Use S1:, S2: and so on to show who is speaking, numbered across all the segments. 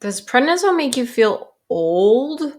S1: Does prednisone make you feel old?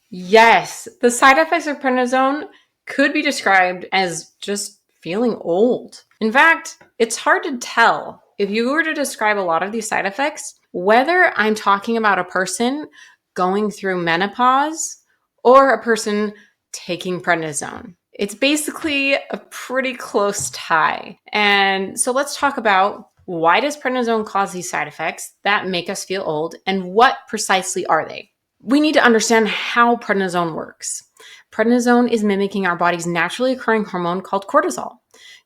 S1: Yes, the side effects of prednisone could be described as just feeling old. In fact, it's hard to tell if you were to describe a lot of these side effects, whether I'm talking about a person going through menopause or a person taking prednisone. It's basically a pretty close tie. And so let's talk about, why does prednisone cause these side effects that make us feel old, and what precisely are they? We need to understand how prednisone works. Prednisone is mimicking our body's naturally occurring hormone called cortisol.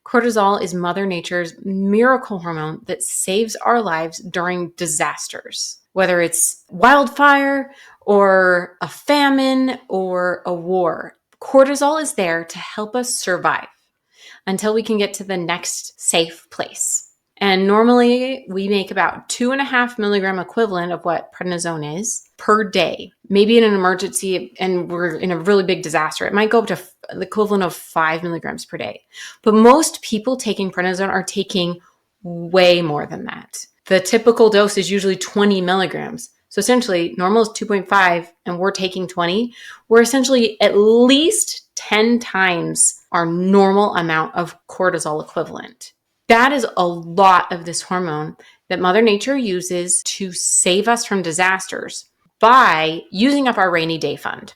S1: Cortisol is Mother Nature's miracle hormone that saves our lives during disasters, whether it's wildfire or a famine or a war. Cortisol is there to help us survive until we can get to the next safe place. And normally we make about 2.5 milligram equivalent of what prednisone is per day. Maybe in an emergency and we're in a really big disaster, it might go up to the equivalent of 5 milligrams per day. But most people taking prednisone are taking way more than that. The typical dose is usually 20 milligrams. So essentially, normal is 2.5 and we're taking 20. We're essentially at least 10 times our normal amount of cortisol equivalent. That is a lot of this hormone that Mother Nature uses to save us from disasters by using up our rainy day fund.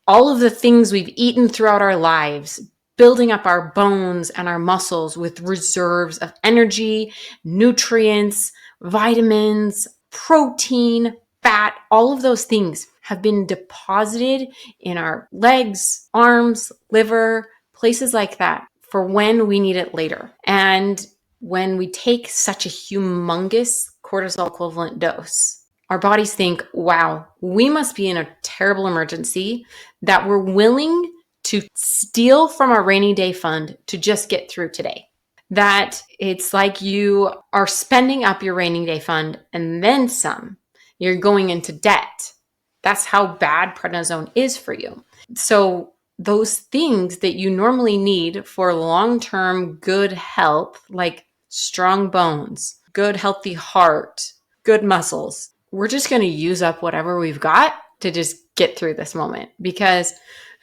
S1: All of the things we've eaten throughout our lives, building up our bones and our muscles with reserves of energy, nutrients, vitamins, protein, fat, all of those things have been deposited in our legs, arms, liver, places like that for when we need it later. And when we take such a humongous cortisol equivalent dose, our bodies think, wow, we must be in a terrible emergency that we're willing to steal from our rainy day fund to just get through today. That it's like you are spending up your rainy day fund and then some. You're going into debt. That's how bad prednisone is for you. So those things that you normally need for long-term good health, like strong bones, good healthy heart, good muscles, we're just going to use up whatever we've got to just get through this moment. Because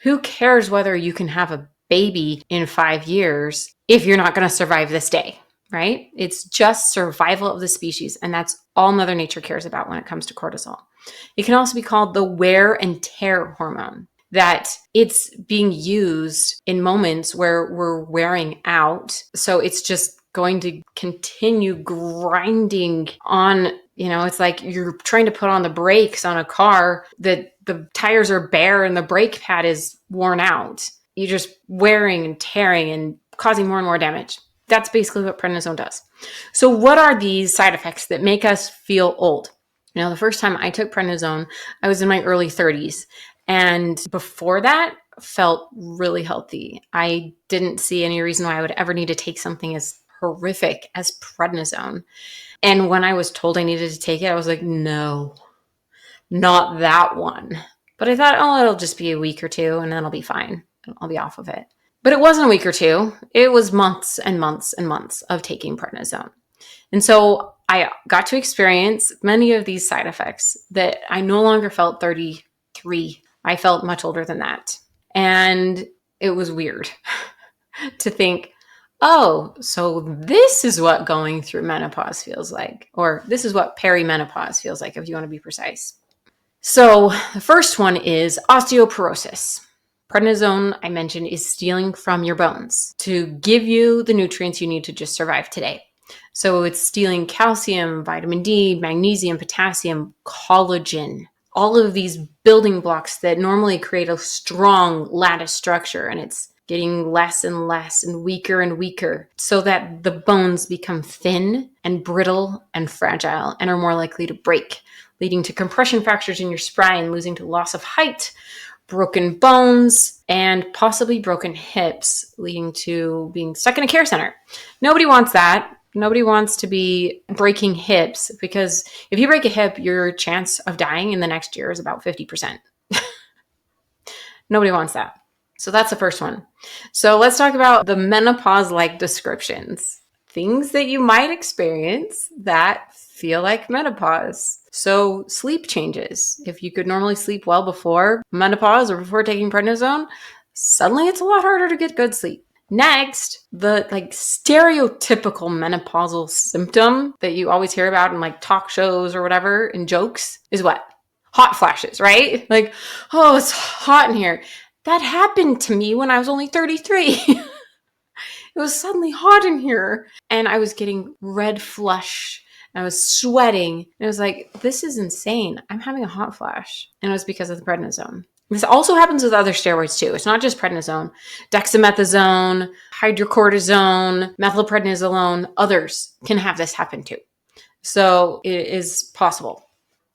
S1: who cares whether you can have a baby in 5 years if you're not going to survive this day, right? It's just survival of the species. And that's all Mother Nature cares about when it comes to cortisol. It can also be called the wear and tear hormone, that it's being used in moments where we're wearing out. So it's just going to continue grinding on. It's like you're trying to put on the brakes on a car that the tires are bare and the brake pad is worn out. You're just wearing and tearing and causing more and more damage. That's basically what prednisone does. So what are these side effects that make us feel old? The first time I took prednisone, I was in my early 30s. And before that, felt really healthy. I didn't see any reason why I would ever need to take something as horrific as prednisone. And when I was told I needed to take it, I was like, no, not that one. But I thought, it'll just be a week or two and then I'll be fine. I'll be off of it. But it wasn't a week or two. It was months and months and months of taking prednisone. And so I got to experience many of these side effects that I no longer felt 33. I felt much older than that. And it was weird to think, so this is what going through menopause feels like, or this is what perimenopause feels like, if you want to be precise. So the first one is osteoporosis. Prednisone, I mentioned, is stealing from your bones to give you the nutrients you need to just survive today. So it's stealing calcium, vitamin D, magnesium, potassium, collagen, all of these building blocks that normally create a strong lattice structure, and it's getting less and less and weaker so that the bones become thin and brittle and fragile and are more likely to break, leading to compression fractures in your spine, losing to loss of height, broken bones, and possibly broken hips, leading to being stuck in a care center. Nobody wants that. Nobody wants to be breaking hips, because if you break a hip, your chance of dying in the next year is about 50%. Nobody wants that. So that's the first one. So let's talk about the menopause-like descriptions. Things that you might experience that feel like menopause. So sleep changes. If you could normally sleep well before menopause or before taking prednisone, suddenly it's a lot harder to get good sleep. Next, the stereotypical menopausal symptom that you always hear about in talk shows or whatever in jokes is what? Hot flashes, right? Oh, it's hot in here. That happened to me when I was only 33. It was suddenly hot in here and I was getting red flush. I was sweating. And I was like, this is insane. I'm having a hot flash. And it was because of the prednisone. This also happens with other steroids too. It's not just prednisone. Dexamethasone, hydrocortisone, methylprednisolone, others can have this happen too. So it is possible.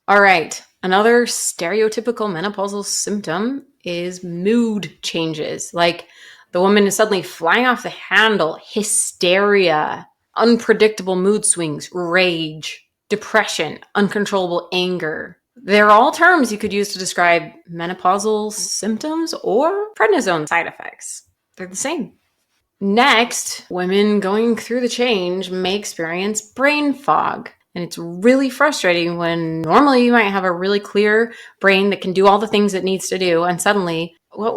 S1: All right. Another stereotypical menopausal symptom is mood changes. The woman is suddenly flying off the handle, hysteria, unpredictable mood swings, rage, depression, uncontrollable anger. They're all terms you could use to describe menopausal symptoms or prednisone side effects. They're the same. Next, women going through the change may experience brain fog. And it's really frustrating when normally you might have a really clear brain that can do all the things it needs to do. And suddenly, what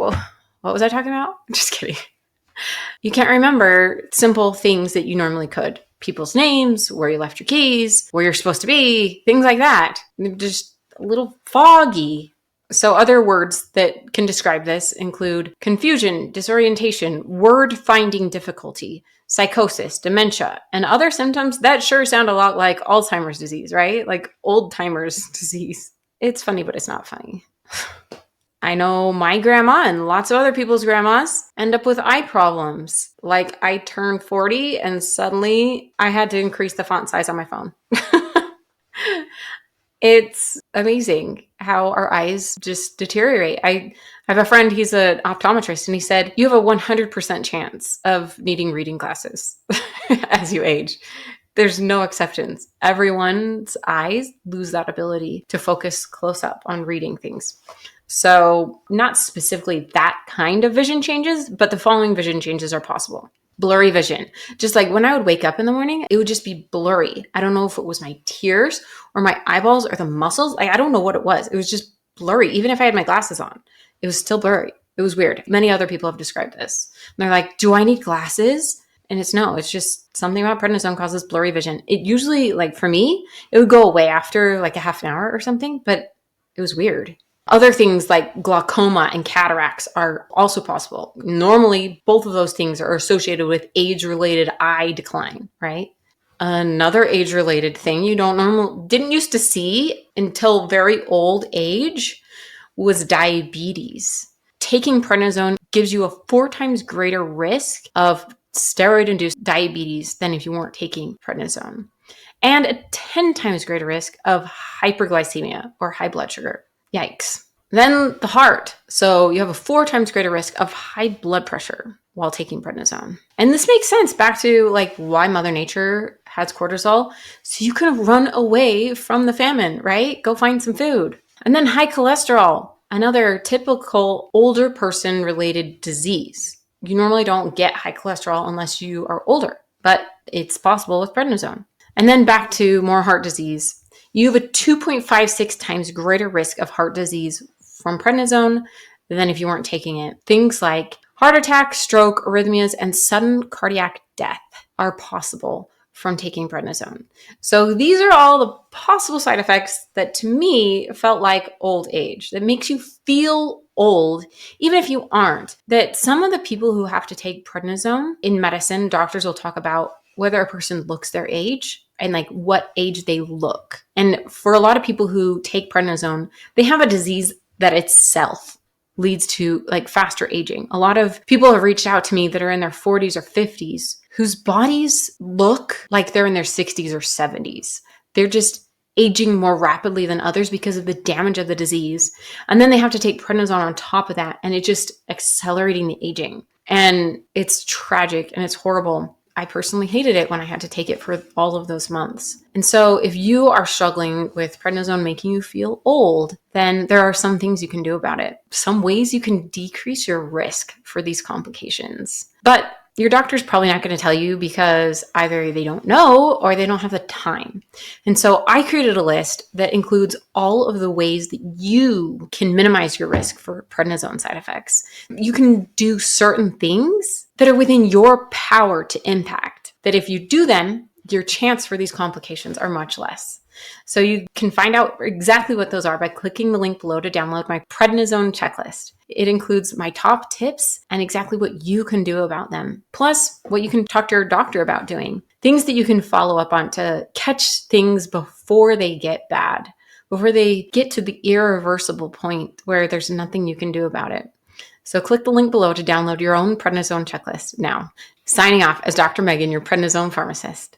S1: was I talking about? Just kidding. You can't remember simple things that you normally could. People's names, where you left your keys, where you're supposed to be, things like that. They're just a little foggy. So other words that can describe this include confusion, disorientation, word finding difficulty, psychosis, dementia, and other symptoms that sure sound a lot like Alzheimer's disease, right? Like old timers disease. It's funny, but it's not funny. I know my grandma and lots of other people's grandmas end up with eye problems. I turned 40 and suddenly I had to increase the font size on my phone. It's amazing how our eyes just deteriorate. I have a friend, he's an optometrist, and he said, you have a 100% chance of needing reading glasses as you age. There's no exceptions. Everyone's eyes lose that ability to focus close up on reading things. So not specifically that kind of vision changes, but the following vision changes are possible. Blurry vision. Just when I would wake up in the morning, it would just be blurry. I don't know if it was my tears or my eyeballs or the muscles. I don't know what it was. It was just blurry. Even if I had my glasses on, it was still blurry. It was weird. Many other people have described this. And they're like, do I need glasses? And it's just something about prednisone causes blurry vision. It usually, for me, it would go away after a half an hour or something, but it was weird. Other things like glaucoma and cataracts are also possible. Normally, both of those things are associated with age-related eye decline, right? Another age-related thing you didn't used to see until very old age was diabetes. Taking prednisone gives you a 4 times greater risk of steroid-induced diabetes than if you weren't taking prednisone, and a 10 times greater risk of hyperglycemia or high blood sugar. Yikes. Then the heart. So you have a 4 times greater risk of high blood pressure while taking prednisone. And this makes sense back to why Mother Nature has cortisol. So you can run away from the famine, right? Go find some food. And then high cholesterol, another typical older person related disease. You normally don't get high cholesterol unless you are older, but it's possible with prednisone. And then back to more heart disease. You have a 2.56 times greater risk of heart disease from prednisone than if you weren't taking it. Things like heart attack, stroke, arrhythmias, and sudden cardiac death are possible from taking prednisone. So these are all the possible side effects that to me felt like old age, that makes you feel old, even if you aren't. That some of the people who have to take prednisone in medicine, doctors will talk about whether a person looks their age and what age they look. And for a lot of people who take prednisone, they have a disease that itself leads to faster aging. A lot of people have reached out to me that are in their 40s or 50s whose bodies look like they're in their 60s or 70s. They're just aging more rapidly than others because of the damage of the disease. And then they have to take prednisone on top of that, and it's just accelerating the aging. And it's tragic and it's horrible. I personally hated it when I had to take it for all of those months. And so if you are struggling with prednisone making you feel old, then there are some things you can do about it. Some ways you can decrease your risk for these complications. But Your doctor's probably not going to tell you because either they don't know or they don't have the time. And so I created a list that includes all of the ways that you can minimize your risk for prednisone side effects. You can do certain things that are within your power to impact, that if you do them, your chance for these complications are much less. So you can find out exactly what those are by clicking the link below to download my Prednisone Checklist. It includes my top tips and exactly what you can do about them, plus what you can talk to your doctor about doing. Things that you can follow up on to catch things before they get bad, before they get to the irreversible point where there's nothing you can do about it. So click the link below to download your own Prednisone Checklist now. Signing off as Dr. Megan, your prednisone pharmacist.